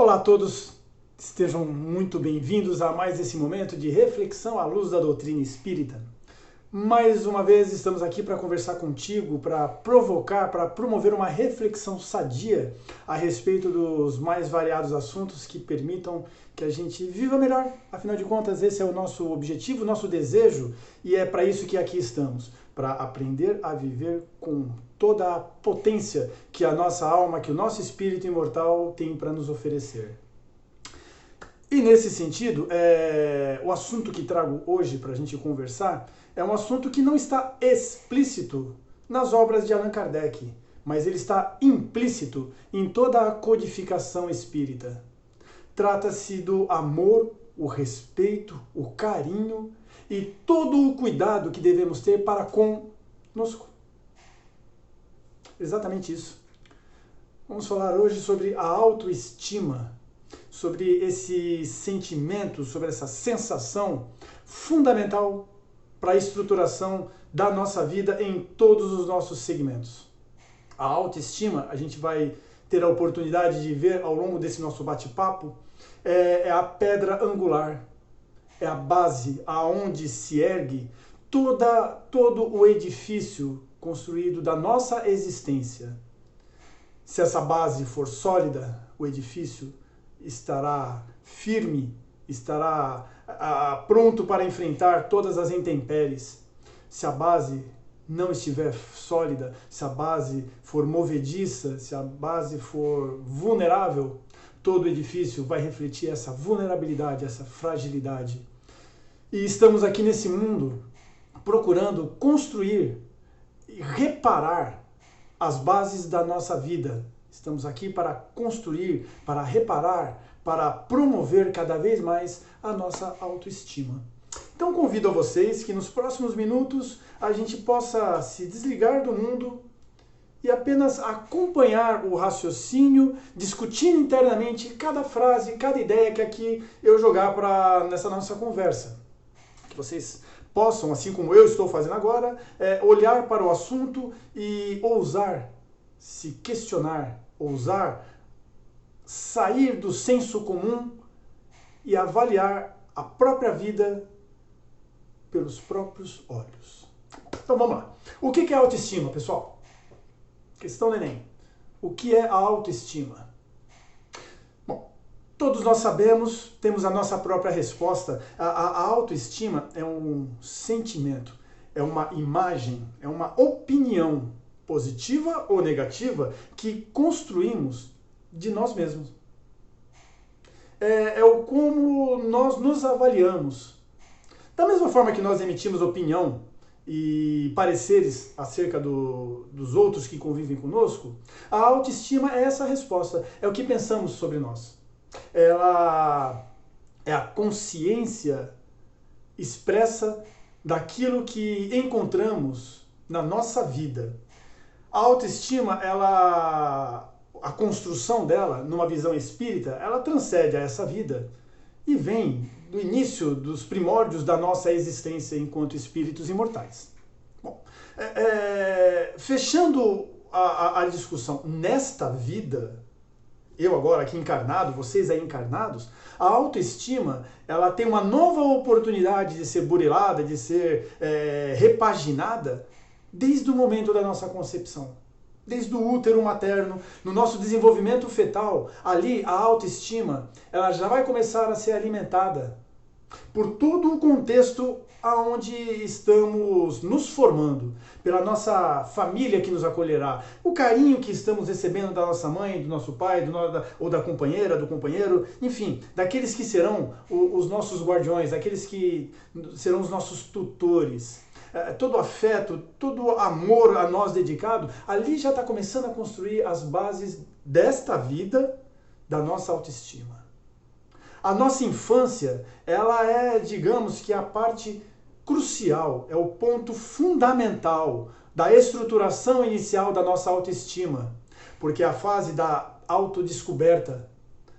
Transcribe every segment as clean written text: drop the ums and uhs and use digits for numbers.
Olá a todos, estejam muito bem-vindos a mais esse momento de reflexão à luz da doutrina espírita. Mais uma vez estamos aqui para conversar contigo, para provocar, para promover uma reflexão sadia a respeito dos mais variados assuntos que permitam que a gente viva melhor. Afinal de contas, esse é o nosso objetivo, o nosso desejo, e é para isso que aqui estamos, para aprender a viver com toda a potência que a nossa alma, que o nosso espírito imortal tem para nos oferecer. E nesse sentido, o assunto que trago hoje para a gente conversar é um assunto que não está explícito nas obras de Allan Kardec, mas ele está implícito em toda a codificação espírita. Trata-se do amor, o respeito, o carinho e todo o cuidado que devemos ter para conosco. Exatamente isso. Vamos falar hoje sobre a autoestima, sobre esse sentimento, sobre essa sensação fundamental para a estruturação da nossa vida em todos os nossos segmentos. A autoestima, a gente vai ter a oportunidade de ver ao longo desse nosso bate-papo, é a pedra angular, é a base aonde se ergue todo o edifício construído da nossa existência. Se essa base for sólida, o edifício estará firme, estará pronto para enfrentar todas as intempéries. Se a base não estiver sólida, se a base for movediça, se a base for vulnerável, todo o edifício vai refletir essa vulnerabilidade, essa fragilidade. E estamos aqui nesse mundo procurando construir e reparar as bases da nossa vida. Estamos aqui para construir, para reparar, para promover cada vez mais a nossa autoestima. Então convido a vocês que nos próximos minutos a gente possa se desligar do mundo e apenas acompanhar o raciocínio, discutindo internamente cada frase, cada ideia que aqui eu jogar nessa nossa conversa. Que vocês possam, assim como eu estou fazendo agora, olhar para o assunto e ousar se questionar, ousar sair do senso comum e avaliar a própria vida pelos próprios olhos. Então vamos lá. O que é autoestima, pessoal? Questão do Enem. O que é a autoestima? Bom, todos nós sabemos, temos a nossa própria resposta. A autoestima é um sentimento, é uma imagem, é uma opinião positiva ou negativa que construímos de nós mesmos. É o como nós nos avaliamos. Da mesma forma que nós emitimos opinião e pareceres acerca dos outros que convivem conosco, a autoestima é essa resposta, é o que pensamos sobre nós. Ela é a consciência expressa daquilo que encontramos na nossa vida. A autoestima, a construção dela, numa visão espírita, ela transcende a essa vida e vem do início dos primórdios da nossa existência enquanto espíritos imortais. Bom, fechando a discussão nesta vida, eu agora aqui encarnado, vocês aí encarnados, a autoestima ela tem uma nova oportunidade de ser burilada, de ser repaginada desde o momento da nossa concepção. Desde o útero materno, no nosso desenvolvimento fetal, ali a autoestima ela já vai começar a ser alimentada por todo o contexto aonde estamos nos formando, pela nossa família que nos acolherá, o carinho que estamos recebendo da nossa mãe, do nosso pai, ou da companheira, do companheiro, enfim, daqueles que serão os nossos guardiões, daqueles que serão os nossos tutores. Todo afeto, todo amor a nós dedicado, ali já está começando a construir as bases desta vida, da nossa autoestima. A nossa infância, ela é, digamos que a parte crucial, é o ponto fundamental da estruturação inicial da nossa autoestima, porque é a fase da autodescoberta,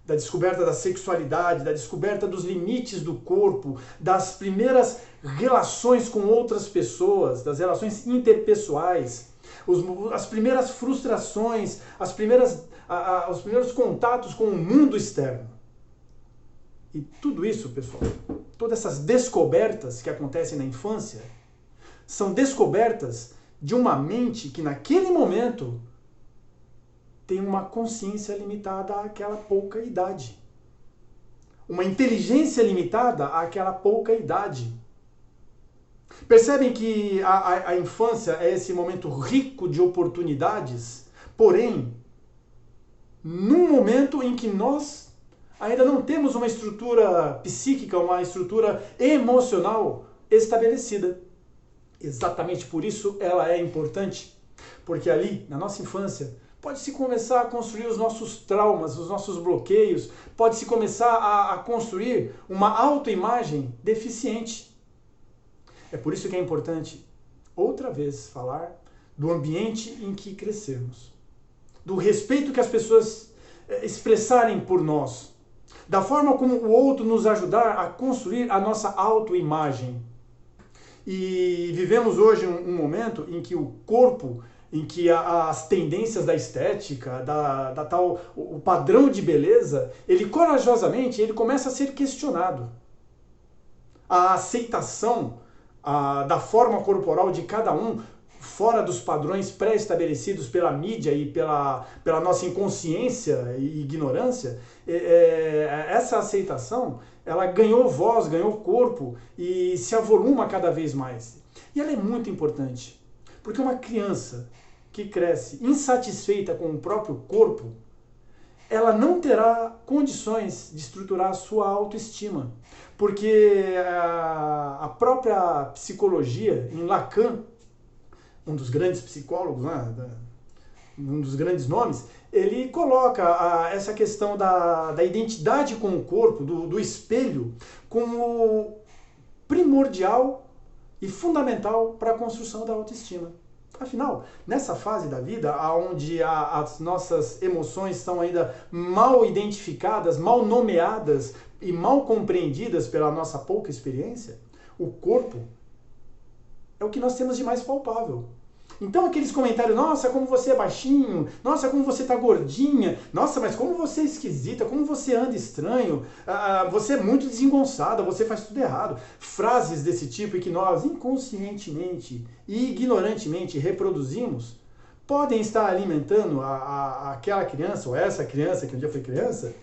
da descoberta da sexualidade, da descoberta dos limites do corpo, das primeiras relações com outras pessoas, das relações interpessoais, as primeiras frustrações, as primeiras os primeiros contatos com o mundo externo. E tudo isso, pessoal, todas essas descobertas que acontecem na infância, são descobertas de uma mente que naquele momento tem uma consciência limitada àquela pouca idade. Uma inteligência limitada àquela pouca idade. Percebem que a infância é esse momento rico de oportunidades, porém, num momento em que nós ainda não temos uma estrutura psíquica, uma estrutura emocional estabelecida. Exatamente por isso ela é importante, porque ali, na nossa infância, pode-se começar a construir os nossos traumas, os nossos bloqueios, pode-se começar a construir uma autoimagem deficiente. É por isso que é importante, outra vez, falar do ambiente em que crescemos, do respeito que as pessoas expressarem por nós, da forma como o outro nos ajudar a construir a nossa autoimagem. E vivemos hoje um momento em que o corpo, em que as tendências da estética, o padrão de beleza, ele corajosamente ele começa a ser questionado. A aceitação da forma corporal de cada um, fora dos padrões pré-estabelecidos pela mídia e pela nossa inconsciência e ignorância, essa aceitação, ela ganhou voz, ganhou corpo e se avoluma cada vez mais. E ela é muito importante, porque uma criança que cresce insatisfeita com o próprio corpo, ela não terá condições de estruturar a sua autoestima. Porque a própria psicologia, em Lacan, um dos grandes psicólogos, né, um dos grandes nomes, ele coloca essa questão da identidade com o corpo, do espelho, como primordial e fundamental para a construção da autoestima. Afinal, nessa fase da vida, onde as nossas emoções estão ainda mal identificadas, mal nomeadas e mal compreendidas pela nossa pouca experiência, o corpo é o que nós temos de mais palpável. Então aqueles comentários, nossa, como você é baixinho, nossa, como você tá gordinha, nossa, mas como você é esquisita, como você anda estranho, você é muito desengonçada, você faz tudo errado. Frases desse tipo e que nós inconscientemente e ignorantemente reproduzimos, podem estar alimentando aquela criança, ou essa criança que um dia foi criança,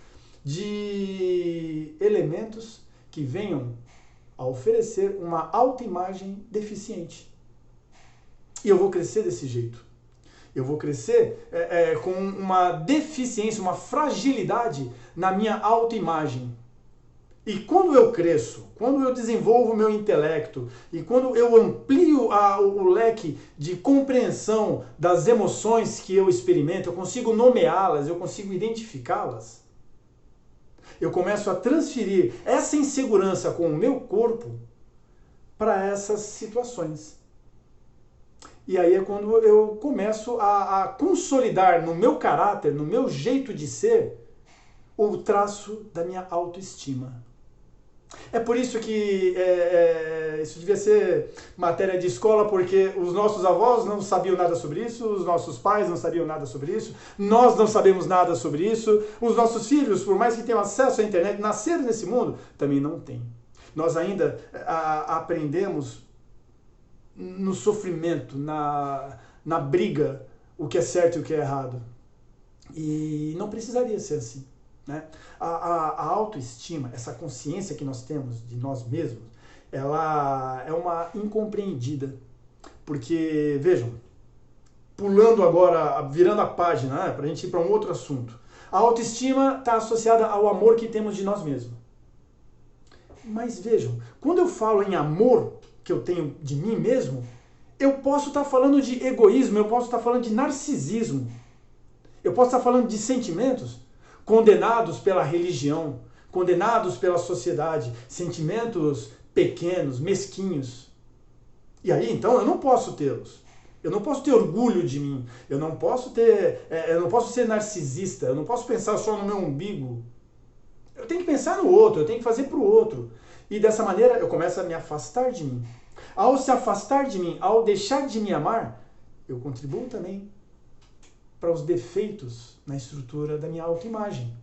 de elementos que venham a oferecer uma autoimagem deficiente. E eu vou crescer desse jeito. Eu vou crescer com uma deficiência, uma fragilidade na minha autoimagem. E quando eu cresço, quando eu desenvolvo o meu intelecto e quando eu amplio o leque de compreensão das emoções que eu experimento, eu consigo nomeá-las, eu consigo identificá-las, eu começo a transferir essa insegurança com o meu corpo para essas situações. E aí é quando eu começo a consolidar no meu caráter, no meu jeito de ser, o traço da minha autoestima. É por isso que isso devia ser matéria de escola, porque os nossos avós não sabiam nada sobre isso, os nossos pais não sabiam nada sobre isso, nós não sabemos nada sobre isso, os nossos filhos, por mais que tenham acesso à internet, nasceram nesse mundo, também não têm. Nós ainda aprendemos no sofrimento, na briga, o que é certo e o que é errado. E não precisaria ser assim. Né? A autoestima, essa consciência que nós temos de nós mesmos, ela é uma incompreendida. Porque, vejam, pulando agora, virando a página, né, para a gente ir para um outro assunto. A autoestima está associada ao amor que temos de nós mesmos. Mas vejam, quando eu falo em amor que eu tenho de mim mesmo, eu posso estar falando de egoísmo, eu posso estar falando de narcisismo, eu posso estar falando de sentimentos condenados pela religião, condenados pela sociedade, sentimentos pequenos, mesquinhos. E aí, então, eu não posso tê-los. Eu não posso ter orgulho de mim, eu não posso ser narcisista, eu não posso pensar só no meu umbigo. Eu tenho que pensar no outro, eu tenho que fazer para o outro. E dessa maneira eu começo a me afastar de mim. Ao se afastar de mim, ao deixar de me amar, eu contribuo também para os defeitos na estrutura da minha autoimagem.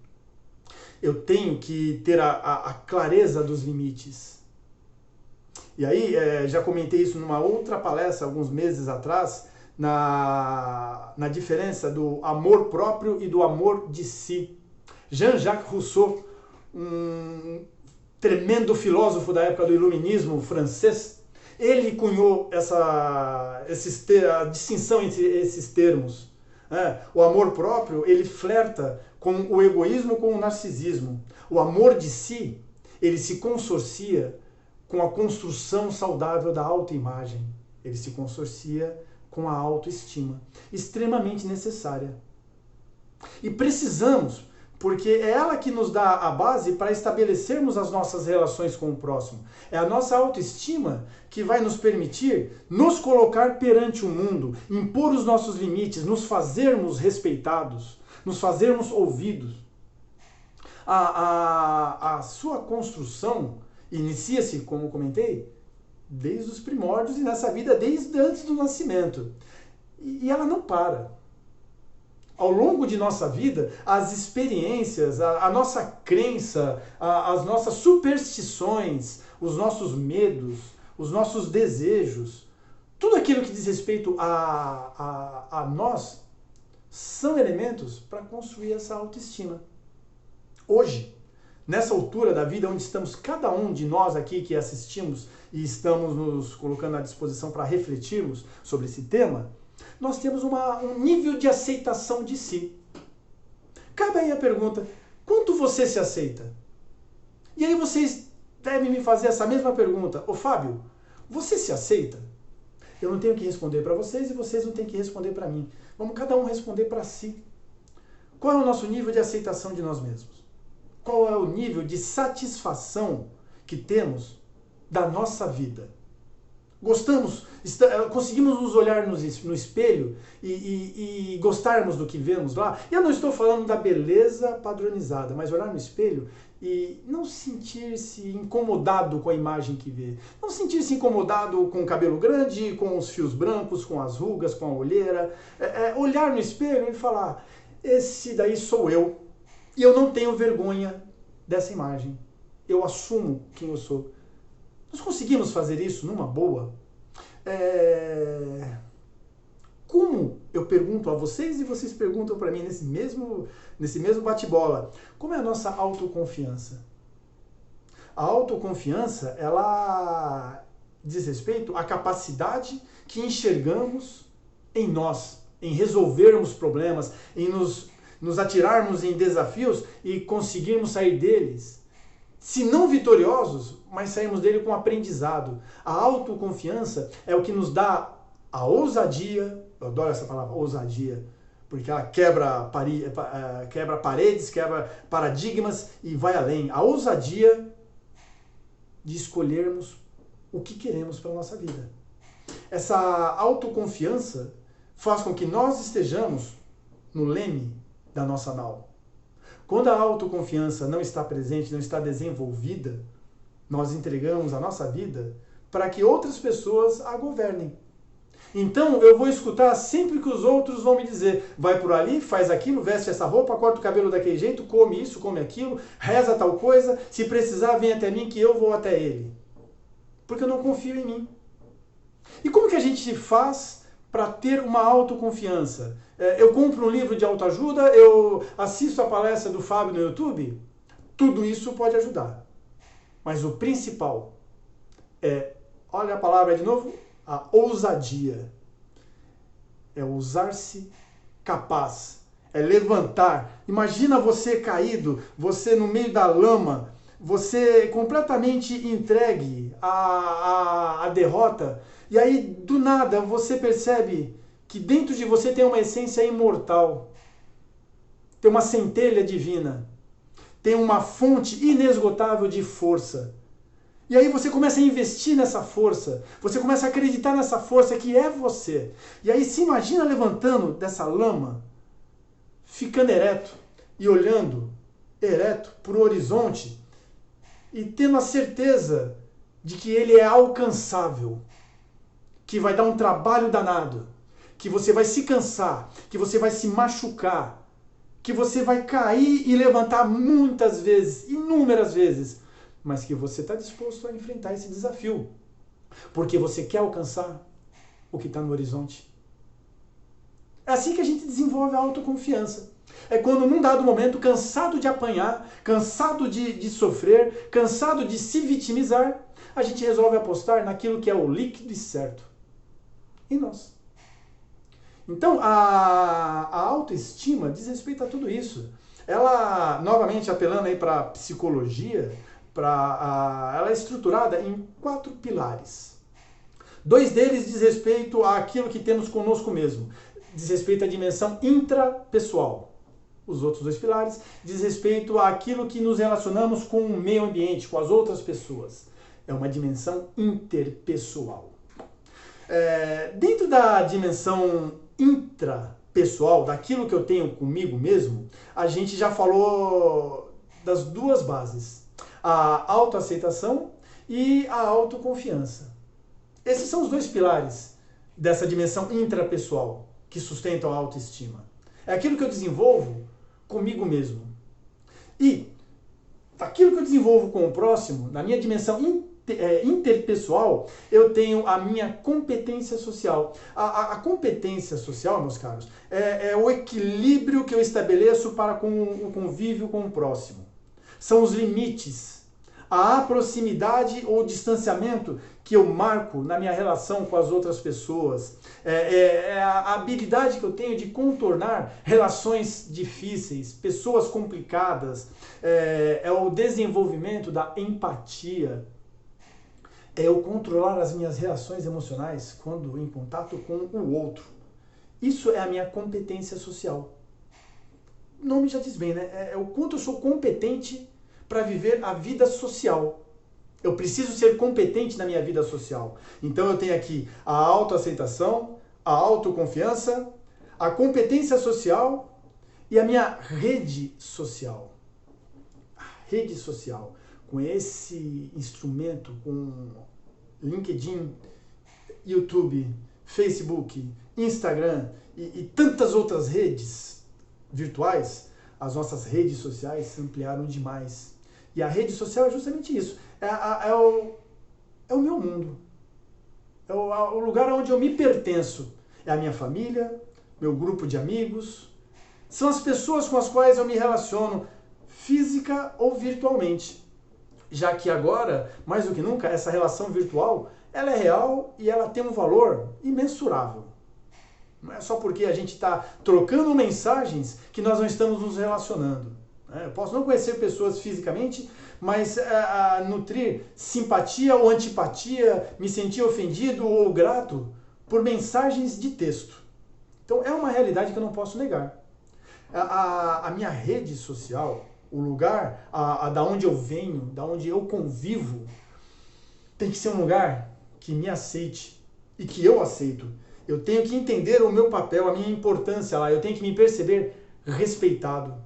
Eu tenho que ter a clareza dos limites. E aí, já comentei isso numa outra palestra, alguns meses atrás, na diferença do amor próprio e do amor de si. Jean-Jacques Rousseau, um tremendo filósofo da época do iluminismo francês, ele cunhou a distinção entre esses termos. O amor próprio, ele flerta com o egoísmo, com o narcisismo. O amor de si, ele se consorcia com a construção saudável da autoimagem. Ele se consorcia com a autoestima, extremamente necessária. E precisamos, porque é ela que nos dá a base para estabelecermos as nossas relações com o próximo. É a nossa autoestima que vai nos permitir nos colocar perante o mundo, impor os nossos limites, nos fazermos respeitados, nos fazermos ouvidos. A sua construção inicia-se, como comentei, desde os primórdios e nessa vida desde antes do nascimento. E ela não para. Ao longo de nossa vida, as experiências, a nossa crença, as nossas superstições, os nossos medos, os nossos desejos, tudo aquilo que diz respeito a nós, são elementos para construir essa autoestima. Hoje, nessa altura da vida, onde estamos cada um de nós aqui que assistimos e estamos nos colocando à disposição para refletirmos sobre esse tema, nós temos um nível de aceitação de si. Cabe aí a pergunta, quanto você se aceita? E aí vocês devem me fazer essa mesma pergunta. Ô Fábio, você se aceita? Eu não tenho que responder para vocês e vocês não têm que responder para mim. Vamos cada um responder para si. Qual é o nosso nível de aceitação de nós mesmos? Qual é o nível de satisfação que temos da nossa vida? Gostamos, conseguimos nos olhar no espelho e gostarmos do que vemos lá? Eu não estou falando da beleza padronizada, mas olhar no espelho e não sentir-se incomodado com a imagem que vê. Não sentir-se incomodado com o cabelo grande, com os fios brancos, com as rugas, com a olheira. Olhar no espelho e falar, esse daí sou eu. E eu não tenho vergonha dessa imagem. Eu assumo quem eu sou. Nós conseguimos fazer isso numa boa? Como eu pergunto a vocês e vocês perguntam para mim nesse mesmo bate-bola, como é a nossa autoconfiança? A autoconfiança, ela diz respeito à capacidade que enxergamos em nós, em resolvermos problemas, em nos atirarmos em desafios e conseguirmos sair deles, se não vitoriosos, mas saímos dele com aprendizado. A autoconfiança é o que nos dá a ousadia, eu adoro essa palavra, ousadia, porque ela quebra paredes, quebra paradigmas e vai além. A ousadia de escolhermos o que queremos para a nossa vida. Essa autoconfiança faz com que nós estejamos no leme da nossa nau. Quando a autoconfiança não está presente, não está desenvolvida, nós entregamos a nossa vida para que outras pessoas a governem. Então eu vou escutar sempre que os outros vão me dizer, vai por ali, faz aquilo, veste essa roupa, corta o cabelo daquele jeito, come isso, come aquilo, reza tal coisa, se precisar vem até mim que eu vou até ele. Porque eu não confio em mim. E como que a gente faz para ter uma autoconfiança? Eu compro um livro de autoajuda, eu assisto a palestra do Fábio no YouTube? Tudo isso pode ajudar. Mas o principal olha a palavra de novo, a ousadia. É ousar-se capaz. É levantar. Imagina você caído, você no meio da lama, você completamente entregue à derrota. E aí, do nada, você percebe que dentro de você tem uma essência imortal. Tem uma centelha divina. Tem uma fonte inesgotável de força. E aí você começa a investir nessa força. Você começa a acreditar nessa força que é você. E aí se imagina levantando dessa lama, ficando ereto e olhando ereto para o horizonte e tendo a certeza de que ele é alcançável, que vai dar um trabalho danado, que você vai se cansar, que você vai se machucar, que você vai cair e levantar muitas vezes, inúmeras vezes, mas que você está disposto a enfrentar esse desafio, porque você quer alcançar o que está no horizonte. É assim que a gente desenvolve a autoconfiança. É quando, num dado momento, cansado de apanhar, cansado de sofrer, cansado de se vitimizar, a gente resolve apostar naquilo que é o líquido e certo. Em nós. Então, a autoestima diz respeito a tudo isso. Ela, novamente, apelando aí para a psicologia, ela é estruturada em 4 pilares. 2 deles diz respeito àquilo que temos conosco mesmo. Diz respeito à dimensão intrapessoal. Os outros 2 pilares diz respeito àquilo que nos relacionamos com o meio ambiente, com as outras pessoas. É uma dimensão interpessoal. Dentro da dimensão intrapessoal, daquilo que eu tenho comigo mesmo, a gente já falou das 2 bases. A autoaceitação e a autoconfiança. Esses são os 2 pilares dessa dimensão intrapessoal que sustentam a autoestima. É aquilo que eu desenvolvo comigo mesmo. E aquilo que eu desenvolvo com o próximo, na minha dimensão interpessoal, eu tenho a minha competência social. A competência social, meus caros, é o equilíbrio que eu estabeleço para com o convívio com o próximo. São os limites, a proximidade ou distanciamento que eu marco na minha relação com as outras pessoas. É a habilidade que eu tenho de contornar relações difíceis, pessoas complicadas. É o desenvolvimento da empatia. É eu controlar as minhas reações emocionais quando em contato com o outro. Isso é a minha competência social. O nome já diz bem, né? É o quanto eu sou competente para viver a vida social. Eu preciso ser competente na minha vida social. Então eu tenho aqui a autoaceitação, a autoconfiança, a competência social e a minha rede social. A rede social, com esse instrumento, com LinkedIn, YouTube, Facebook, Instagram e tantas outras redes virtuais, as nossas redes sociais se ampliaram demais. E a rede social é justamente isso. É o meu mundo. É o lugar onde eu me pertenço. É a minha família, meu grupo de amigos. São as pessoas com as quais eu me relaciono, física ou virtualmente. Já que agora, mais do que nunca, essa relação virtual, ela é real e ela tem um valor imensurável. Não é só porque a gente está trocando mensagens que nós não estamos nos relacionando. Eu posso não conhecer pessoas fisicamente, mas nutrir simpatia ou antipatia, me sentir ofendido ou grato por mensagens de texto. Então é uma realidade que eu não posso negar. A minha rede social, o lugar da onde eu venho, da onde eu convivo, tem que ser um lugar que me aceite e que eu aceito. Eu tenho que entender o meu papel, a minha importância lá, eu tenho que me perceber respeitado.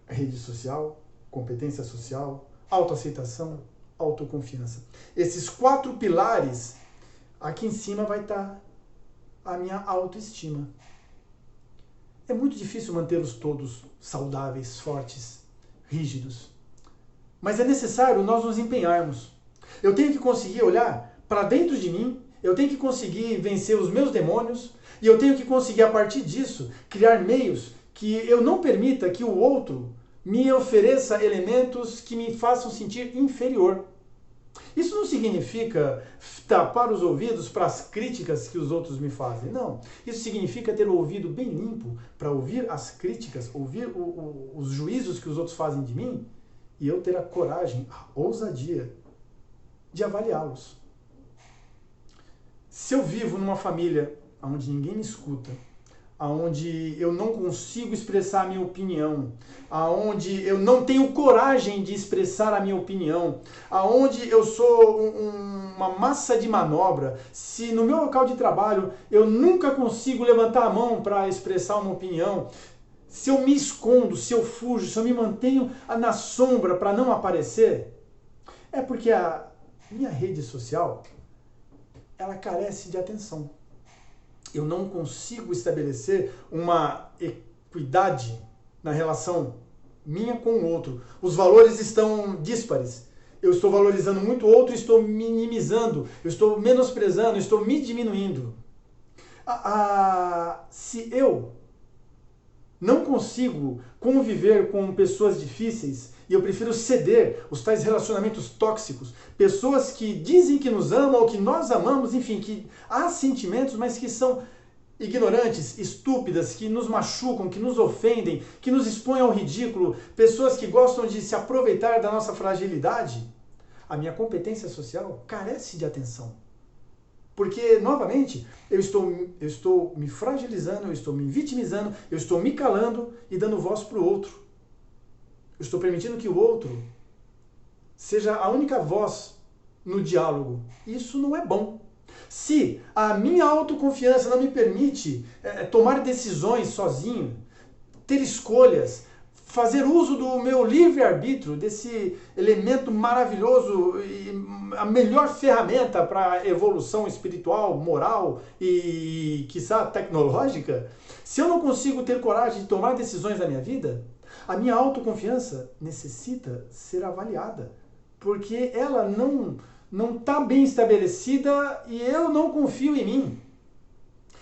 Rede social, competência social, autoaceitação, autoconfiança. Esses 4 pilares, aqui em cima vai estar a minha autoestima. É muito difícil mantê-los todos saudáveis, fortes, rígidos. Mas é necessário nós nos empenharmos. Eu tenho que conseguir olhar para dentro de mim, eu tenho que conseguir vencer os meus demônios, e eu tenho que conseguir, a partir disso, criar meios que eu não permita que o outro me ofereça elementos que me façam sentir inferior. Isso não significa tapar os ouvidos para as críticas que os outros me fazem. Não. Isso significa ter o ouvido bem limpo para ouvir as críticas, ouvir os juízos que os outros fazem de mim, e eu ter a coragem, a ousadia de avaliá-los. Se eu vivo numa família onde ninguém me escuta, onde eu não consigo expressar a minha opinião, onde eu não tenho coragem de expressar a minha opinião, onde eu sou uma massa de manobra, se no meu local de trabalho eu nunca consigo levantar a mão para expressar uma opinião, se eu me escondo, se eu fujo, se eu me mantenho na sombra para não aparecer, é porque a minha rede social ela carece de atenção. Eu não consigo estabelecer uma equidade na relação minha com o outro. Os valores estão díspares. Eu estou valorizando muito o outro, estou minimizando, eu estou menosprezando, estou me diminuindo. Se eu não consigo conviver com pessoas difíceis e eu prefiro ceder os tais relacionamentos tóxicos, pessoas que dizem que nos amam ou que nós amamos, enfim, que há sentimentos, mas que são ignorantes, estúpidas, que nos machucam, que nos ofendem, que nos expõem ao ridículo, pessoas que gostam de se aproveitar da nossa fragilidade, a minha competência social carece de atenção. Porque, novamente, eu estou me fragilizando, eu estou me vitimizando, eu estou me calando e dando voz para o outro. Eu estou permitindo que o outro seja a única voz no diálogo. Isso não é bom. Se a minha autoconfiança não me permite tomar decisões sozinho, ter escolhas, fazer uso do meu livre-arbítrio, desse elemento maravilhoso e a melhor ferramenta para a evolução espiritual, moral e, quiçá, tecnológica, se eu não consigo ter coragem de tomar decisões na minha vida, a minha autoconfiança necessita ser avaliada, porque ela não está bem estabelecida e eu não confio em mim.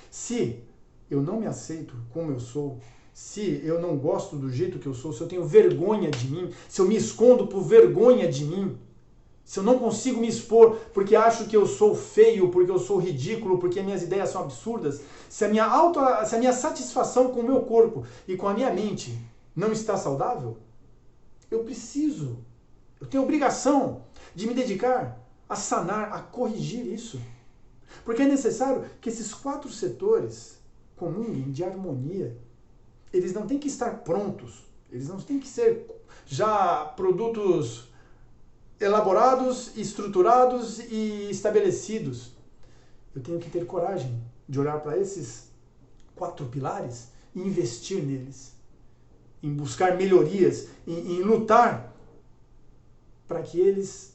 Se eu não me aceito como eu sou, se eu não gosto do jeito que eu sou, se eu tenho vergonha de mim, se eu me escondo por vergonha de mim, se eu não consigo me expor porque acho que eu sou feio, porque eu sou ridículo, porque minhas ideias são absurdas, se a minha satisfação com o meu corpo e com a minha mente não está saudável, eu tenho obrigação de me dedicar a sanar, a corrigir isso. Porque é necessário que esses 4 setores comunguem de harmonia. Eles não têm que estar prontos, eles não têm que ser já produtos elaborados, estruturados e estabelecidos. Eu tenho que ter coragem de olhar para esses 4 pilares e investir neles, em buscar melhorias, em lutar para que eles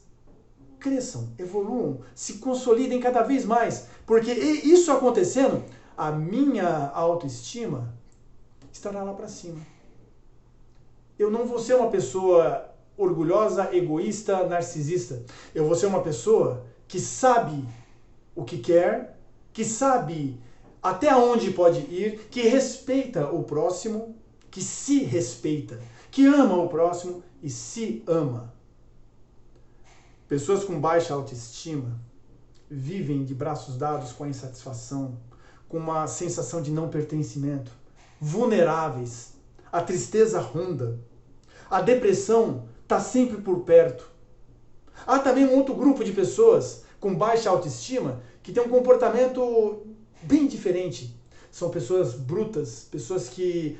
cresçam, evoluam, se consolidem cada vez mais. Porque isso acontecendo, a minha autoestima estará lá para cima. Eu não vou ser uma pessoa orgulhosa, egoísta, narcisista. Eu vou ser uma pessoa que sabe o que quer, que sabe até onde pode ir, que respeita o próximo, que se respeita, que ama o próximo e se ama. Pessoas com baixa autoestima vivem de braços dados com a insatisfação, com uma sensação de não pertencimento, vulneráveis, a tristeza ronda, a depressão está sempre por perto. Há também um outro grupo de pessoas com baixa autoestima que tem um comportamento bem diferente. São pessoas brutas, pessoas que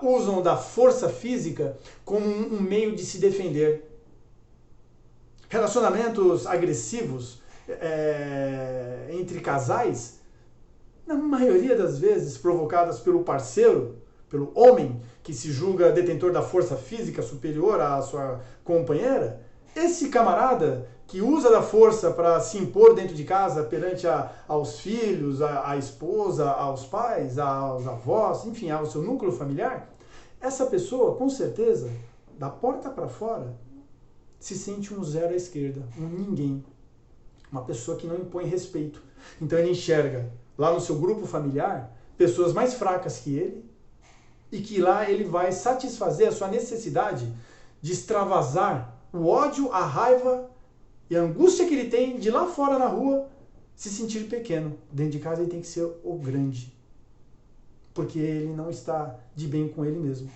usam da força física como um meio de se defender. Relacionamentos agressivos entre casais, na maioria das vezes provocadas pelo parceiro, pelo homem que se julga detentor da força física superior à sua companheira, esse camarada que usa da força para se impor dentro de casa perante aos filhos, à esposa, aos pais, aos avós, enfim, ao seu núcleo familiar, essa pessoa, com certeza, da porta para fora, se sente um zero à esquerda, um ninguém, uma pessoa que não impõe respeito. Então ele enxerga lá no seu grupo familiar pessoas mais fracas que ele e que lá ele vai satisfazer a sua necessidade de extravasar o ódio, a raiva e a angústia que ele tem de lá fora na rua se sentir pequeno. Dentro de casa ele tem que ser o grande, porque ele não está de bem com ele mesmo.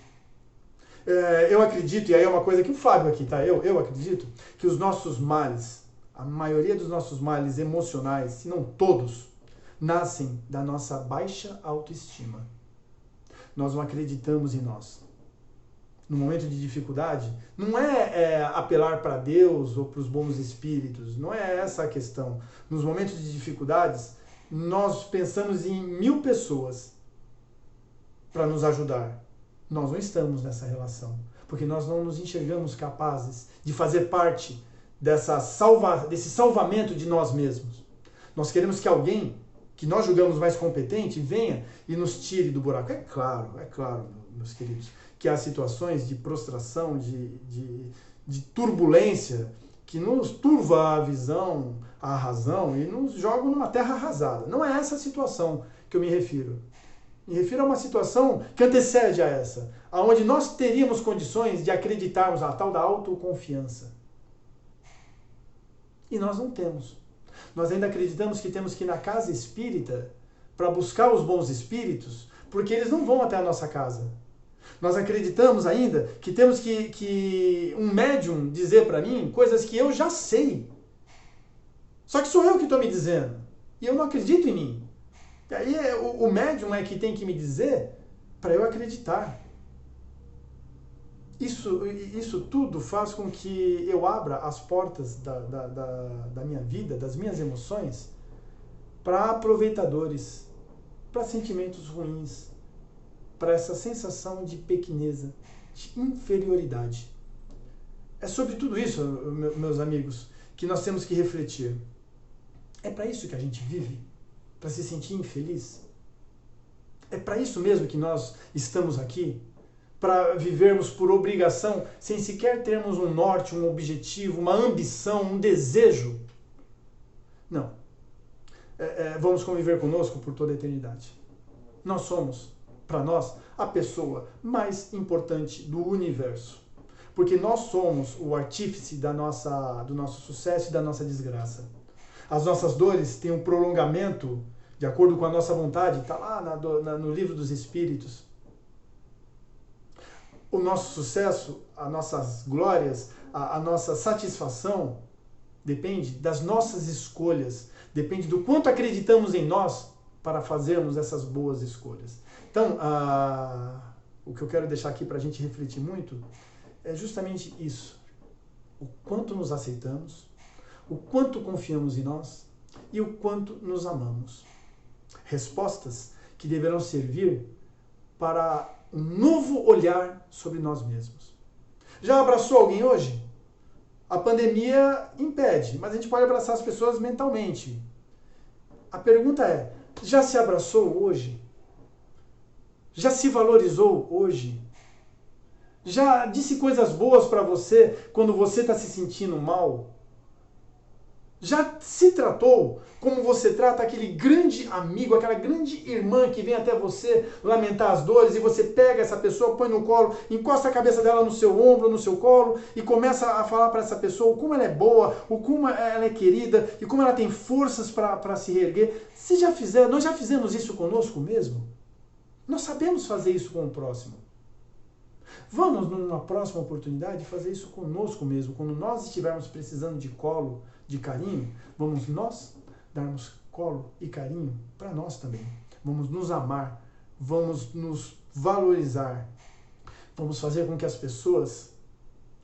Eu acredito, e aí é uma coisa que o Fábio aqui, tá? Eu acredito que os nossos males, a maioria dos nossos males emocionais, se não todos, nascem da nossa baixa autoestima. Nós não acreditamos em nós. No momento de dificuldade, não é apelar para Deus ou para os bons espíritos, não é essa a questão. Nos momentos de dificuldades, nós pensamos em 1000 pessoas para nos ajudar. Nós não estamos nessa relação, porque nós não nos enxergamos capazes de fazer parte desse salvamento de nós mesmos. Nós queremos que alguém que nós julgamos mais competente venha e nos tire do buraco. É claro, meus queridos, que há situações de prostração, de turbulência, que nos turva a visão, a razão e nos jogam numa terra arrasada. Não é essa a situação que eu me refiro. Me refiro a uma situação que antecede a essa, onde nós teríamos condições de acreditarmos a tal da autoconfiança. E nós não temos. Nós ainda acreditamos que temos que ir na casa espírita para buscar os bons espíritos, porque eles não vão até a nossa casa. Nós acreditamos ainda que temos que um médium dizer para mim coisas que eu já sei. Só que sou eu que estou me dizendo. E eu não acredito em mim. E aí o médium é que tem que me dizer para eu acreditar. Isso tudo faz com que eu abra as portas da minha vida, das minhas emoções, para aproveitadores, para sentimentos ruins, para essa sensação de pequeneza, de inferioridade. É sobre tudo isso, meus amigos, que nós temos que refletir. É para isso que a gente vive? Para se sentir infeliz? É para isso mesmo que nós estamos aqui? Para vivermos por obrigação, sem sequer termos um norte, um objetivo, uma ambição, um desejo? Não. Vamos conviver conosco por toda a eternidade. Nós somos, para nós, a pessoa mais importante do universo. Porque nós somos o artífice do nosso sucesso e da nossa desgraça. As nossas dores têm um prolongamento, de acordo com a nossa vontade, está lá no livro dos Espíritos. O nosso sucesso, as nossas glórias, a nossa satisfação depende das nossas escolhas, depende do quanto acreditamos em nós para fazermos essas boas escolhas. Então, o que eu quero deixar aqui para a gente refletir muito é justamente isso. O quanto nos aceitamos, o quanto confiamos em nós e o quanto nos amamos. Respostas que deverão servir para um novo olhar sobre nós mesmos. Já abraçou alguém hoje? A pandemia impede, mas a gente pode abraçar as pessoas mentalmente. A pergunta é, já se abraçou hoje? Já se valorizou hoje? Já disse coisas boas para você quando você está se sentindo mal? Já se tratou como você trata aquele grande amigo, aquela grande irmã que vem até você lamentar as dores e você pega essa pessoa, põe no colo, encosta a cabeça dela no seu ombro, no seu colo e começa a falar para essa pessoa o como ela é boa, o como ela é querida e como ela tem forças para se reerguer. Nós já fizemos isso conosco mesmo? Nós sabemos fazer isso com o próximo. Vamos, numa próxima oportunidade, fazer isso conosco mesmo. Quando nós estivermos precisando de colo, de carinho, vamos nós darmos colo e carinho para nós também. Vamos nos amar, vamos nos valorizar. Vamos fazer com que as pessoas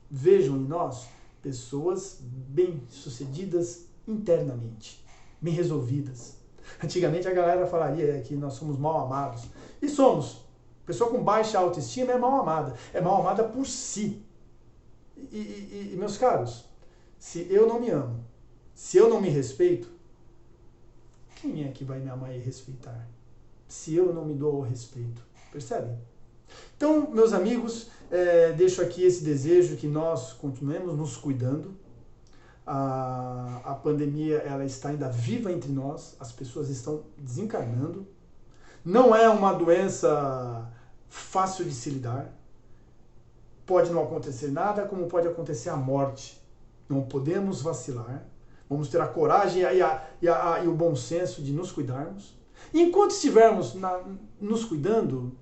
vejam em nós pessoas bem-sucedidas internamente, bem resolvidas. Antigamente a galera falaria que nós somos mal amados. E somos. Pessoa com baixa autoestima é mal amada. É mal amada por si. E meus caros, se eu não me amo, se eu não me respeito, quem é que vai me amar e respeitar? Se eu não me dou o respeito. Percebem? Então, meus amigos, deixo aqui esse desejo que nós continuemos nos cuidando. A pandemia ela está ainda viva entre nós, as pessoas estão desencarnando. Não é uma doença fácil de se lidar. Pode não acontecer nada, como pode acontecer a morte. Não podemos vacilar. Vamos ter a coragem e o bom senso de nos cuidarmos. E enquanto estivermos nos cuidando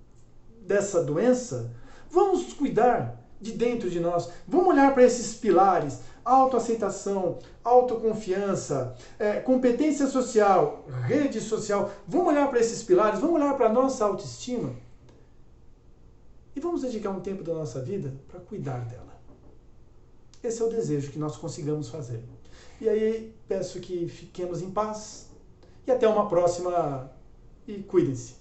dessa doença, vamos cuidar de dentro de nós. Vamos olhar para esses pilares: autoaceitação, autoconfiança, competência social, rede social. Vamos olhar para esses pilares, vamos olhar para a nossa autoestima e vamos dedicar um tempo da nossa vida para cuidar dela. Esse é o desejo que nós consigamos fazer. E aí peço que fiquemos em paz e até uma próxima e cuidem-se.